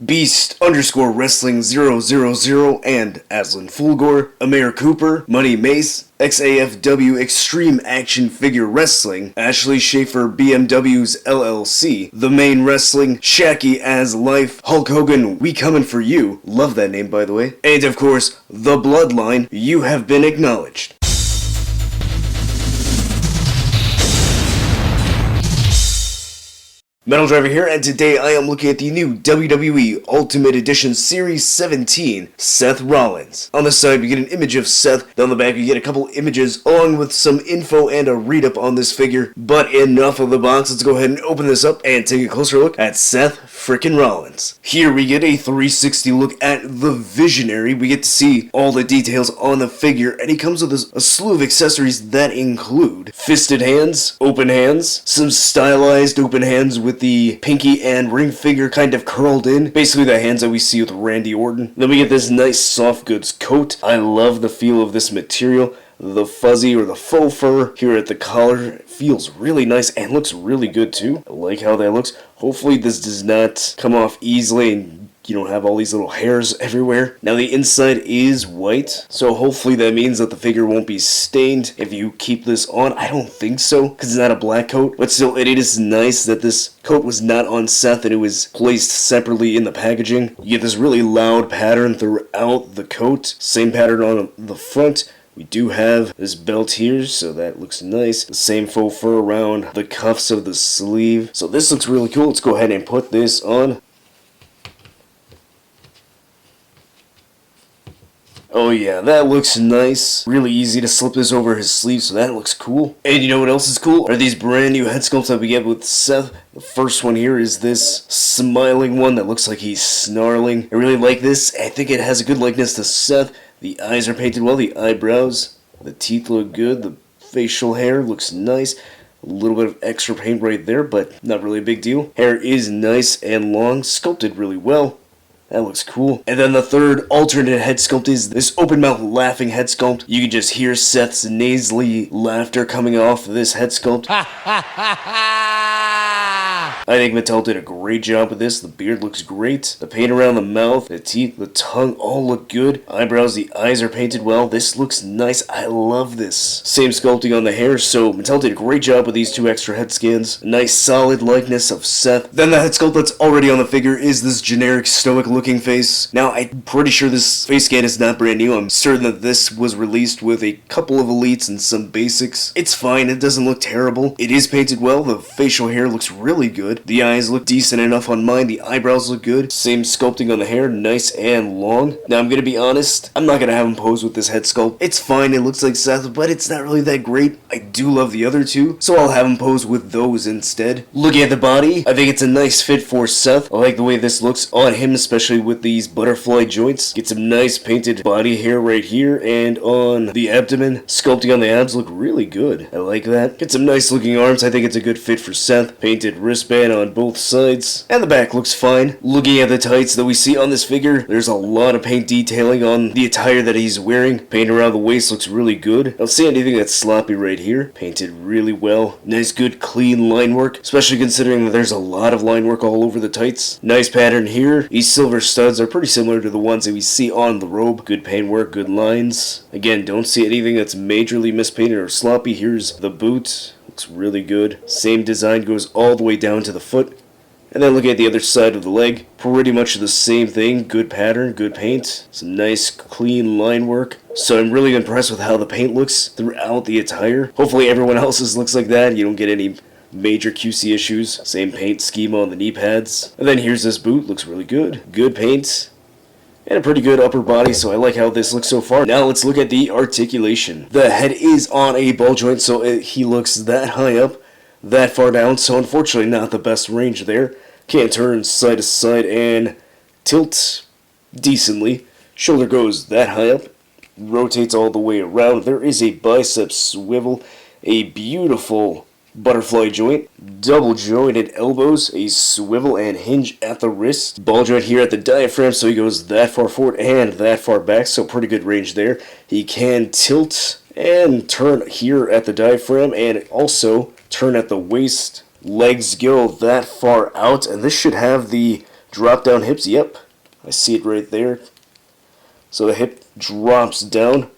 Beast underscore Wrestling 000, and Aslan Fulgore, Amir Cooper, Money Mace, XAFW Extreme Action Figure Wrestling, Ashley Schaefer BMW's LLC, The Main Wrestling, Shacky as Life, Hulk Hogan, We Comin' For You, love that name by the way, and of course, The Bloodline, you have been acknowledged. Metal Driver here, and today I am looking at the new WWE Ultimate Edition Series 17, Seth Rollins. On the side, we get an image of Seth. Down the back, we get a couple images along with some info and a read-up on this figure. But enough of the box, let's go ahead and open this up and take a closer look at Seth frickin' Rollins. Here we get a 360 look at the Visionary. We get to see all the details on the figure, and he comes with a slew of accessories that include fisted hands, open hands, some stylized open hands with the pinky and ring finger kind of curled in, basically the hands that we see with Randy Orton. Then we get this nice soft goods coat. I love the feel of this material. The fuzzy or the faux fur here at the collar feels really nice and looks really good too. I like how that looks. Hopefully this does not come off easily and you don't have all these little hairs everywhere. Now the inside is white, so hopefully that means that the figure won't be stained if you keep this on. I don't think so, because it's not a black coat, but still it is nice that this coat was not on Seth and it was placed separately in the packaging. You get this really loud pattern throughout the coat, same pattern on the front. We do have this belt here, so that looks nice. The same faux fur around the cuffs of the sleeve. So this looks really cool. Let's go ahead and put this on. Oh yeah, that looks nice. Really easy to slip this over his sleeve, so that looks cool. And you know what else is cool? Are these brand new head sculpts that we get with Seth. The first one here is this smiling one that looks like he's snarling. I really like this. I think it has a good likeness to Seth. The eyes are painted well, the eyebrows, the teeth look good, the facial hair looks nice. A little bit of extra paint right there, but not really a big deal. Hair is nice and long, sculpted really well. That looks cool. And then the third alternate head sculpt is this open mouth laughing head sculpt. You can just hear Seth's nasally laughter coming off this head sculpt. I think Mattel did a great job with this. The beard looks great. The paint around the mouth, the teeth, the tongue all look good. Eyebrows, the eyes are painted well. This looks nice. I love this. Same sculpting on the hair, so Mattel did a great job with these two extra head scans. A nice solid likeness of Seth. Then the head sculpt that's already on the figure is this generic stoic looking face. Now, I'm pretty sure this face scan is not brand new. I'm certain that this was released with a couple of elites and some basics. It's fine. It doesn't look terrible. It is painted well. The facial hair looks really good. The eyes look decent enough on mine. The eyebrows look good. Same sculpting on the hair, nice and long. Now I'm gonna be honest, I'm not gonna have him pose with this head sculpt. It's fine, it looks like Seth, but it's not really that great. I do love the other two, so I'll have him pose with those instead. Looking at the body, I think it's a nice fit for Seth. I like the way this looks on him, especially with these butterfly joints. Get some nice painted body hair right here and on the abdomen. Sculpting on the abs look really good. I like that. Get some nice looking arms. I think it's a good fit for Seth. Painted wristband on both sides, and the back looks fine. Looking at the tights that we see on this figure, there's a lot of paint detailing on the attire that he's wearing. Paint around the waist looks really good. I don't see anything that's sloppy right here. Painted really well. Nice good clean line work, especially considering that there's a lot of line work all over the tights. Nice pattern here. These silver studs are pretty similar to the ones that we see on the robe. Good paint work, good lines. Again, don't see anything that's majorly mispainted or sloppy. Here's the boot. Looks really good. Same design goes all the way down to the foot. And then looking at the other side of the leg, pretty much the same thing. Good pattern, good paint, some nice clean line work. So I'm really impressed with how the paint looks throughout the attire. Hopefully everyone else's looks like that. You don't get any major QC issues. Same paint schema on the knee pads. And then here's this boot, looks really good. Good paint. And a pretty good upper body, so I like how this looks so far. Now let's look at the articulation. The head is on a ball joint, so he looks that high up, that far down, so unfortunately not the best range there. Can't turn side to side and tilt decently. Shoulder goes that high up, rotates all the way around. There is a bicep swivel, a beautiful butterfly joint, double jointed elbows, a swivel and hinge at the wrist, ball joint here at the diaphragm, so he goes that far forward and that far back, so pretty good range there. He can tilt and turn here at the diaphragm and also turn at the waist. Legs go that far out, and this should have the Drop down hips, yep. I see it right there. So the hip drops down.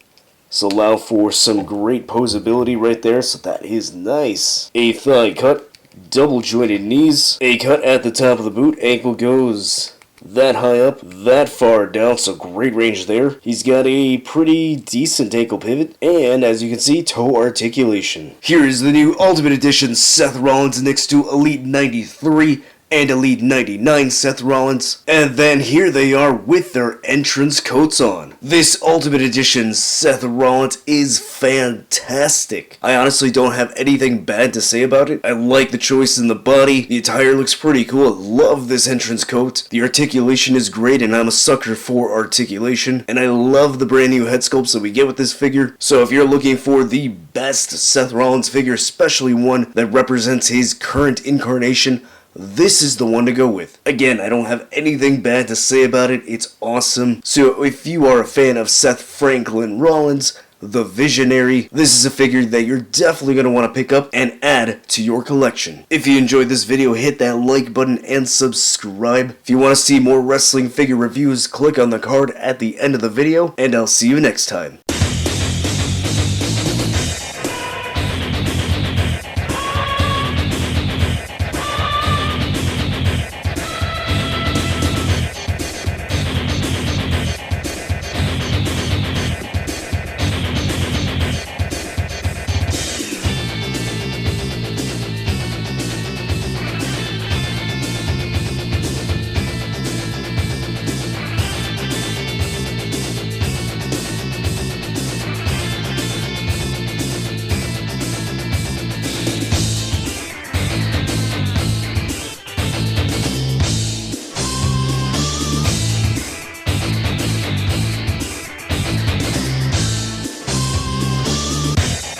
So allow for some great poseability right there. So that is nice. A thigh cut. Double jointed knees. A cut at the top of the boot. Ankle goes that high up, that far down, so great range there. He's got a pretty decent ankle pivot, and as you can see, toe articulation. Here is the new Ultimate Edition Seth Rollins next to Elite 93 and Elite 99 Seth Rollins. And then here they are with their entrance coats on. This Ultimate Edition Seth Rollins is fantastic. I honestly don't have anything bad to say about it. I like the choice in the body. The attire looks pretty cool. I love this entrance coat. The articulation is great, and I'm a sucker for articulation. And I love the brand new head sculpts that we get with this figure. So if you're looking for the best Seth Rollins figure, especially one that represents his current incarnation, this is the one to go with. Again, I don't have anything bad to say about it. It's awesome. So if you are a fan of Seth Franklin Rollins, the Visionary, this is a figure that you're definitely going to want to pick up and add to your collection. If you enjoyed this video, hit that like button and subscribe. If you want to see more wrestling figure reviews, click on the card at the end of the video, and I'll see you next time.